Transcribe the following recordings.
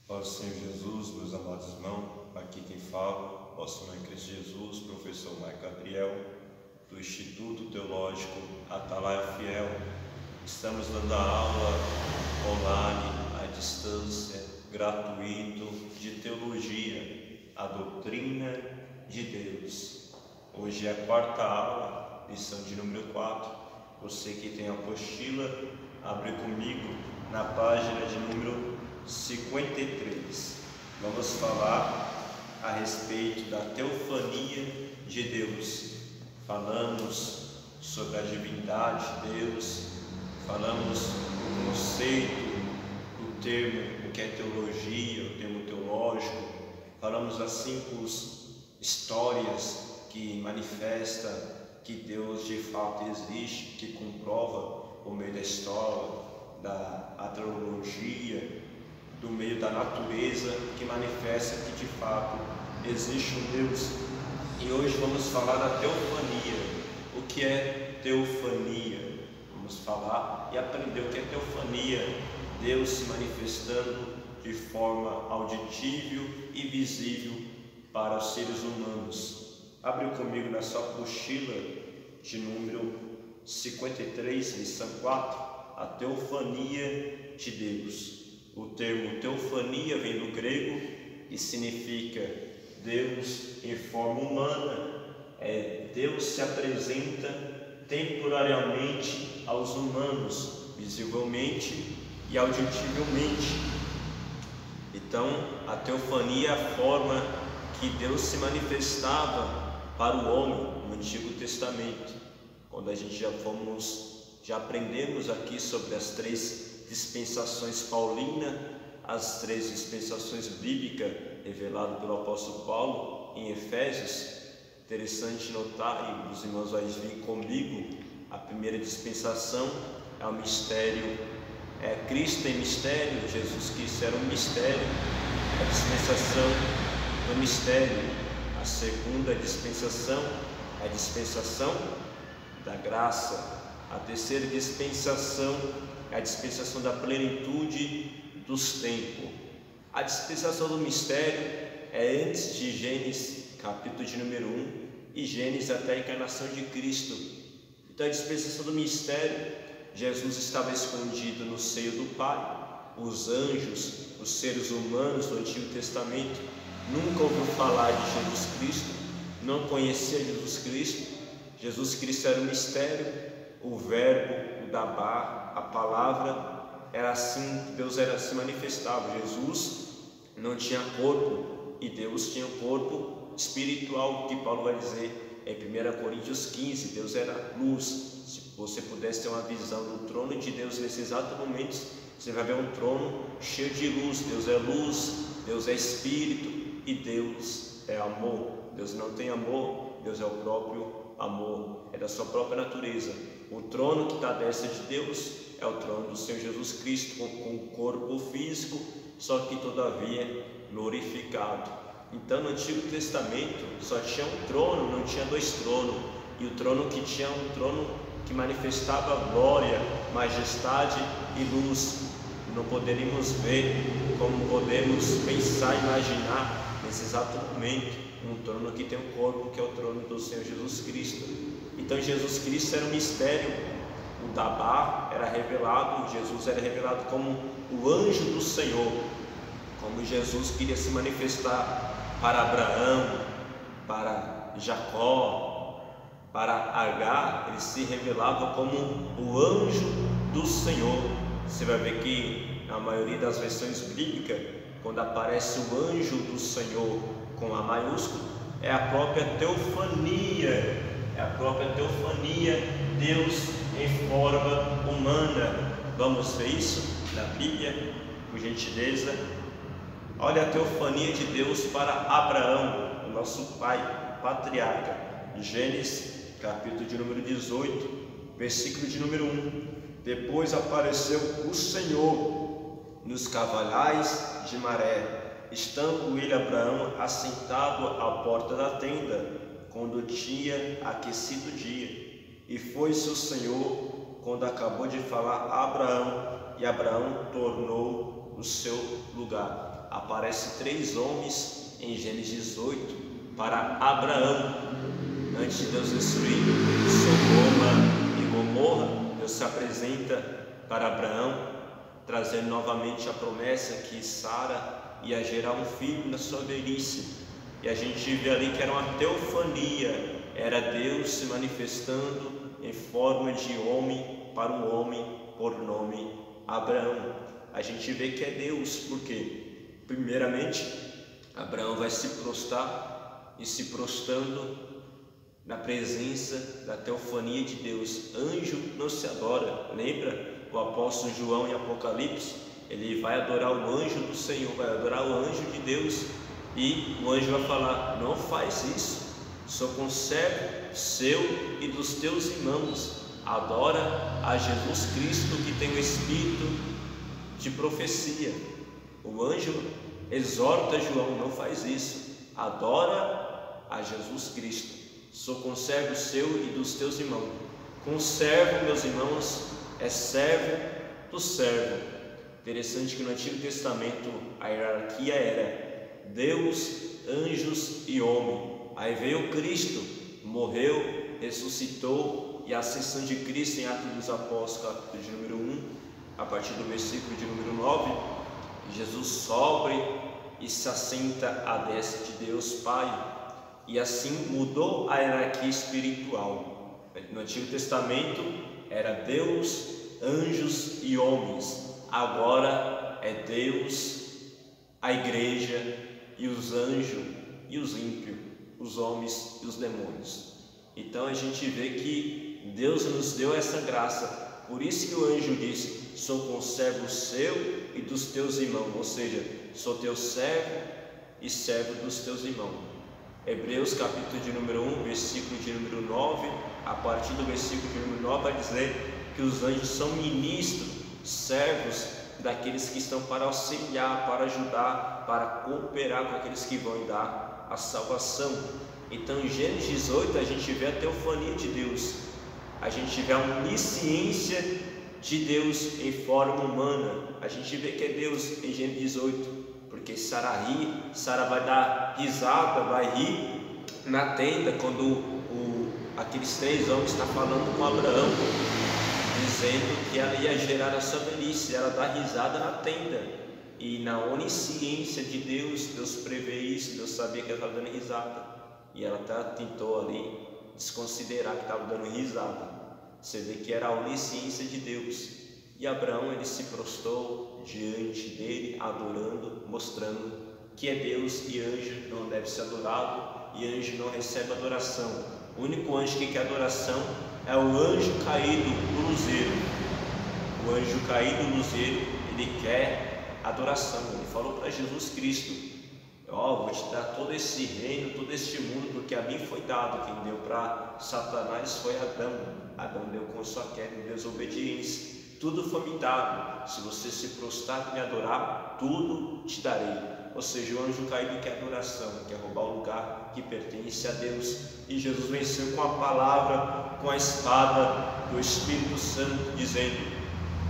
Ó Senhor Jesus, meus amados irmãos, aqui quem fala, vosso irmão em Cristo Jesus, professor Maico Gabriel, do Instituto Teológico Atalaia Fiel. Estamos dando a aula online, à distância, gratuito, de teologia, a doutrina de Deus. Hoje é a quarta aula, lição de número 4. Você que tem a apostila, abre comigo na página de número 53. Vamos falar a respeito da teofania de Deus. Falamos sobre a divindade de Deus, falamos o conceito, o termo, o que é teologia, o termo teológico, falamos das 5 histórias que manifestam que Deus de fato existe, que comprova por meio da história, da astrologia, do meio da natureza, que manifesta que de fato existe um Deus. E hoje vamos falar da teofania. O que é teofania? Vamos falar e aprender o que é teofania. Deus se manifestando de forma auditível e visível para os seres humanos. Abre comigo na sua apostila de número 53, lição 4, a teofania de Deus. O termo teofania vem do grego e significa Deus em forma humana. Deus se apresenta temporariamente aos humanos, visivelmente e auditivamente. Então, a teofania é a forma que Deus se manifestava para o homem no Antigo Testamento. Quando a gente já aprendemos aqui sobre as 3 dispensações paulinas, as 3 dispensações bíblicas reveladas pelo apóstolo Paulo em Efésios. Interessante notar, e os irmãos vão vir comigo, a primeira dispensação é o mistério, Cristo em mistério, Jesus Cristo era um mistério, a dispensação do mistério. A segunda dispensação é a dispensação da graça. A terceira dispensação é a dispensação da plenitude dos tempos. A dispensação do mistério é antes de Gênesis, capítulo de número 1, e Gênesis até a encarnação de Cristo. Então a dispensação do mistério, Jesus estava escondido no seio do Pai. Os anjos, os seres humanos do Antigo Testamento nunca ouviu falar de Jesus Cristo, não conhecia Jesus Cristo. Jesus Cristo era um mistério, o verbo, o Dabá, a palavra, era assim que Deus se manifestava. Jesus não tinha corpo e Deus tinha um corpo espiritual, que Paulo vai dizer em 1 Coríntios 15, Deus era luz. Se você pudesse ter uma visão do trono de Deus nesse exato momento, você vai ver um trono cheio de luz. Deus é luz, Deus é espírito e Deus é amor. Deus não tem amor, Deus é o próprio amor, é da sua própria natureza. O trono que está à destra de Deus é o trono do Senhor Jesus Cristo, com um corpo físico, só que todavia glorificado. Então no Antigo Testamento só tinha um trono, não tinha 2 tronos, e o trono que tinha um trono que manifestava glória, majestade e luz. Não poderíamos ver como podemos pensar e imaginar nesse exato momento um trono que tem um corpo, que é o trono do Senhor Jesus Cristo. Então Jesus Cristo era um mistério. O Dabá era revelado, Jesus era revelado como o anjo do Senhor, como Jesus queria se manifestar para Abraão, para Jacó, para Agar. Ele se revelava como o anjo do Senhor. Você vai ver que na maioria das versões bíblicas, quando aparece o anjo do Senhor com A maiúsculo, é a própria teofania, Deus em forma humana. Vamos ver isso na Bíblia, por gentileza. Olha a teofania de Deus para Abraão, o nosso pai, patriarca. Gênesis, capítulo de número 18, versículo de número 1. Depois apareceu o Senhor nos cavalhais de Maré, estando ele, Abraão, assentado à porta da tenda, quando tinha aquecido o dia. E foi-se o Senhor, quando acabou de falar a Abraão, e Abraão tornou o o seu lugar. Aparece 3 homens em Gênesis 18 para Abraão. Antes de Deus destruir Sodoma e Gomorra, Deus se apresenta para Abraão, trazendo novamente a promessa que Sara ia gerar um filho na sua velhice. E a gente vê ali que era uma teofania, era Deus se manifestando em forma de homem para um homem por nome Abraão. A gente vê que é Deus, porque primeiramente Abraão vai se prostrar, e se prostrando na presença da teofania de Deus. Anjo não se adora. Lembra o apóstolo João em Apocalipse? Ele vai adorar o anjo do Senhor, vai adorar o anjo de Deus, e o anjo vai falar: não faz isso, sou conservo seu e dos teus irmãos. Adora a Jesus Cristo, que tem o espírito de profecia. O anjo exorta João: não faz isso, adora a Jesus Cristo. Sou conservo seu e dos teus irmãos. Conservo, meus irmãos, é servo do servo. Interessante que no Antigo Testamento a hierarquia era Deus, anjos e homem. Aí veio Cristo, morreu, ressuscitou, e a ascensão de Cristo em Atos dos Apóstolos, capítulo de número 1, a partir do versículo de número 9, Jesus sobe e se assenta à destra de Deus Pai. E assim mudou a hierarquia espiritual. No Antigo Testamento era Deus, anjos e homens. Agora é Deus, a igreja e os anjos e os ímpios, os homens e os demônios. Então a gente vê que Deus nos deu essa graça. Por isso que o anjo disse: sou conservo seu e dos teus irmãos. Ou seja, sou teu servo e servo dos teus irmãos. Hebreus capítulo de número 1, versículo de número 9, a partir do versículo de número 9 vai dizer que os anjos são ministros, servos daqueles que estão para auxiliar, para ajudar, para cooperar com aqueles que vão dar a salvação. Então em Gênesis 18 a gente vê a teofania de Deus, a gente vê a onisciência de Deus em forma humana. A gente vê que é Deus em Gênesis 18, porque Sara vai dar risada, vai rir na tenda quando aqueles 3 homens estão falando com Abraão, dizendo que ela ia gerar a sua velhice. Ela dá risada na tenda, e na onisciência de Deus, Deus prevê isso. Deus sabia que ela estava dando risada, e ela tentou ali desconsiderar que estava dando risada. Você vê que era a onisciência de Deus. E Abraão, ele se prostrou diante dele, adorando, mostrando que é Deus, e anjo não deve ser adorado, e anjo não recebe adoração. O único anjo que quer adoração é o anjo caído do luzeiro. O anjo caído do luzeiro, ele quer adoração. Ele falou para Jesus Cristo: vou te dar todo esse reino, todo este mundo, porque a mim foi dado. Quem deu para Satanás foi Adão. Adão deu com sua queda em desobediência. Tudo foi me dado. Se você se prostrar e me adorar, tudo te darei. Ou seja, o anjo caído quer adoração, quer roubar o lugar que pertence a Deus. E Jesus venceu com a palavra, com a espada do Espírito Santo, dizendo: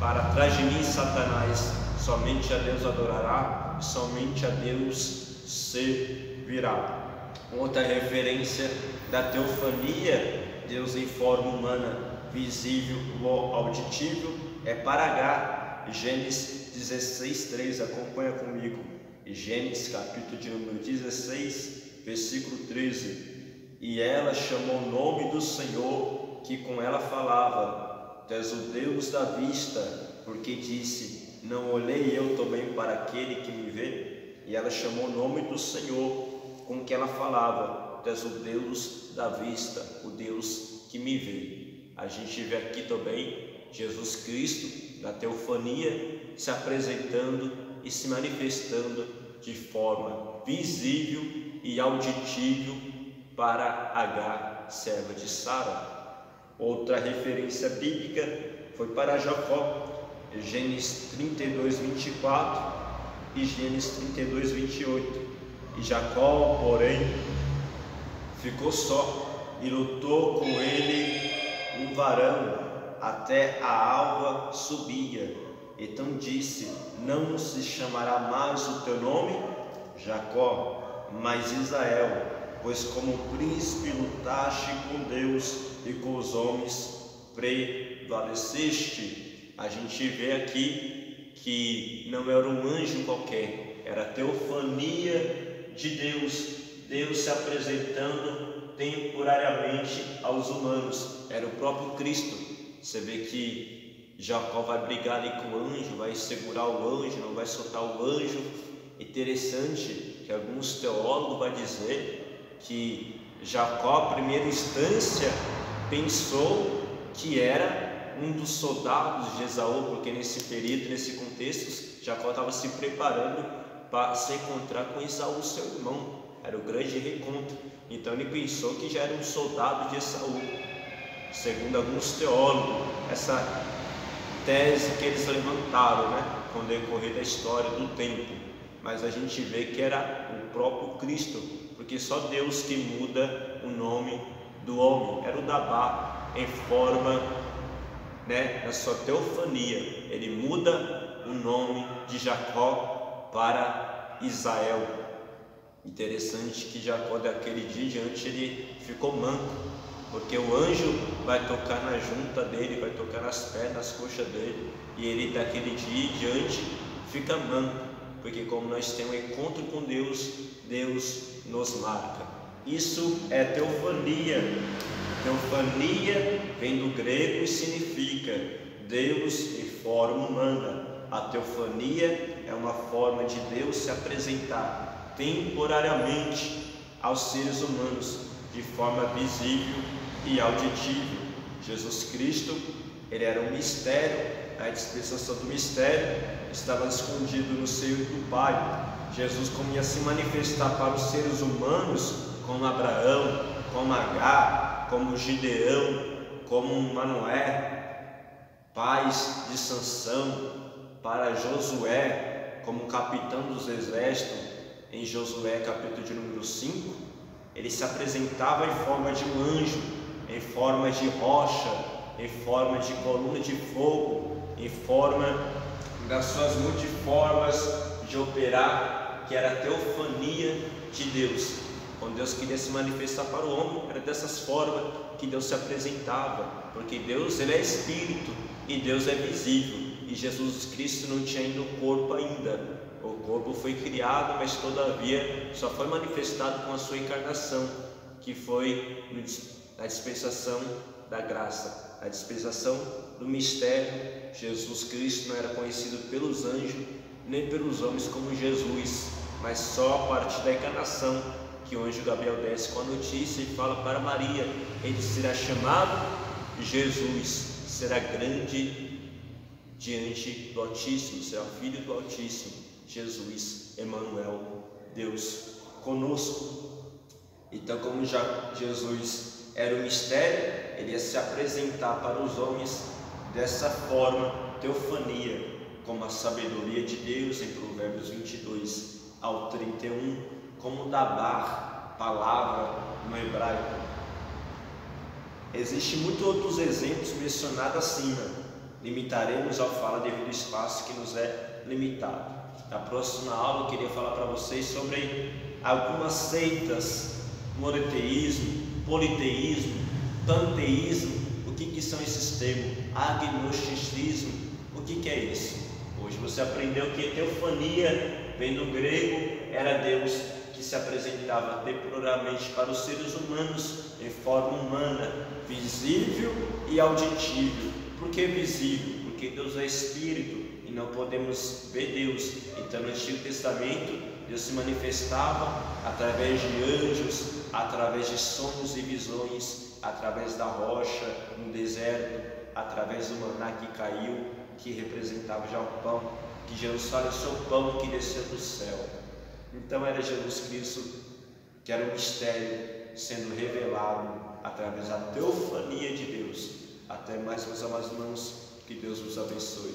para trás de mim, Satanás, somente a Deus adorará, somente a Deus servirá. Outra referência da teofania, Deus em forma humana, visível ou auditível, é para H, Gênesis 16:3, acompanha comigo. Gênesis capítulo de número 16, versículo 13. E ela chamou o nome do Senhor, que com ela falava: tu és o Deus da vista, porque disse: não olhei eu também para aquele que me vê? E ela chamou o nome do Senhor com que ela falava: tu és o Deus da vista, o Deus que me vê. A gente vê aqui também Jesus Cristo, da teofania, se apresentando e se manifestando de forma visível e auditível para H, serva de Sara. Outra referência bíblica foi para Jacó, Gênesis 32:24 e Gênesis 32:28. E Jacó, porém, ficou só, e lutou com ele um varão, até a alva subia. Então disse: não se chamará mais o teu nome Jacó, mas Israel, pois como príncipe lutaste com Deus e com os homens prevaleceste. A gente vê aqui que não era um anjo qualquer, era a teofania de Deus, Deus se apresentando temporariamente aos humanos, era o próprio Cristo. Você vê que Jacó vai brigar ali com o anjo, vai segurar o anjo, não vai soltar o anjo. Interessante que alguns teólogos vão dizer que Jacó, à primeira instância, pensou que era um dos soldados de Esaú, porque nesse período, nesse contexto, Jacó estava se preparando para se encontrar com Esaú, seu irmão. Era o grande reencontro. Então ele pensou que já era um soldado de Esaú. Segundo alguns teólogos, essa tese que eles levantaram, com o decorrer da história do tempo. Mas a gente vê que era o próprio Cristo, porque só Deus que muda o nome do homem. Era o Dabá em forma, na sua teofania, ele muda o nome de Jacó para Israel. Interessante que Jacó, daquele dia em diante, ele ficou manco, porque o anjo vai tocar na junta dele, vai tocar nas pernas, nas coxas dele, e ele daquele dia em diante fica manco, porque como nós temos um encontro com Deus, Deus nos marca. Isso é teofania. Teofania vem do grego e significa Deus em forma humana. A teofania é uma forma de Deus se apresentar temporariamente aos seres humanos, de forma visível e auditível. Jesus Cristo, ele era um mistério, a dispensação do mistério estava escondido no seio do Pai. Jesus, como ia se manifestar para os seres humanos, como Abraão, como Agar, como Gideão, como Manoé, pais de Sansão, para Josué, como capitão dos exércitos, em Josué capítulo de número 5, ele se apresentava em forma de um anjo, em forma de rocha, em forma de coluna de fogo, em forma das suas multiformas de operar, que era a teofania de Deus. Quando Deus queria se manifestar para o homem, era dessas formas que Deus se apresentava, porque Deus, ele é espírito e Deus é visível, e Jesus Cristo não tinha ainda o corpo ainda. O corpo foi criado, mas todavia só foi manifestado com a sua encarnação, que foi na dispensação da graça, a dispensação do mistério. Jesus Cristo não era conhecido pelos anjos nem pelos homens como Jesus, mas só a partir da encarnação que o anjo Gabriel desce com a notícia e fala para Maria: ele será chamado Jesus, será grande diante do Altíssimo, será filho do Altíssimo. Jesus, Emanuel, Deus conosco. Então, como já Jesus era o mistério, ele ia se apresentar para os homens dessa forma, teofania, como a sabedoria de Deus, em Provérbios 22 ao 31, como Dabar, palavra no hebraico. Existem muitos outros exemplos mencionados acima. Limitaremos ao falar devido ao espaço que nos é limitado. Na próxima aula eu queria falar para vocês sobre algumas seitas, monoteísmo, politeísmo, panteísmo. O que são esses termos? Agnosticismo, o que é isso? Hoje você aprendeu que teofania vem do grego, era Deus que se apresentava temporariamente para os seres humanos em forma humana, visível e auditível. Por que visível? Porque Deus é espírito e não podemos ver Deus. Então no Antigo Testamento Deus se manifestava através de anjos, através de sonhos e visões, através da rocha no deserto, através do maná que caiu, que representava já o pão, que Jesus fala: o seu pão que desceu do céu. Então era Jesus Cristo, que era um mistério sendo revelado através da teofania de Deus. Até mais, meus amados irmãos, que Deus vos abençoe.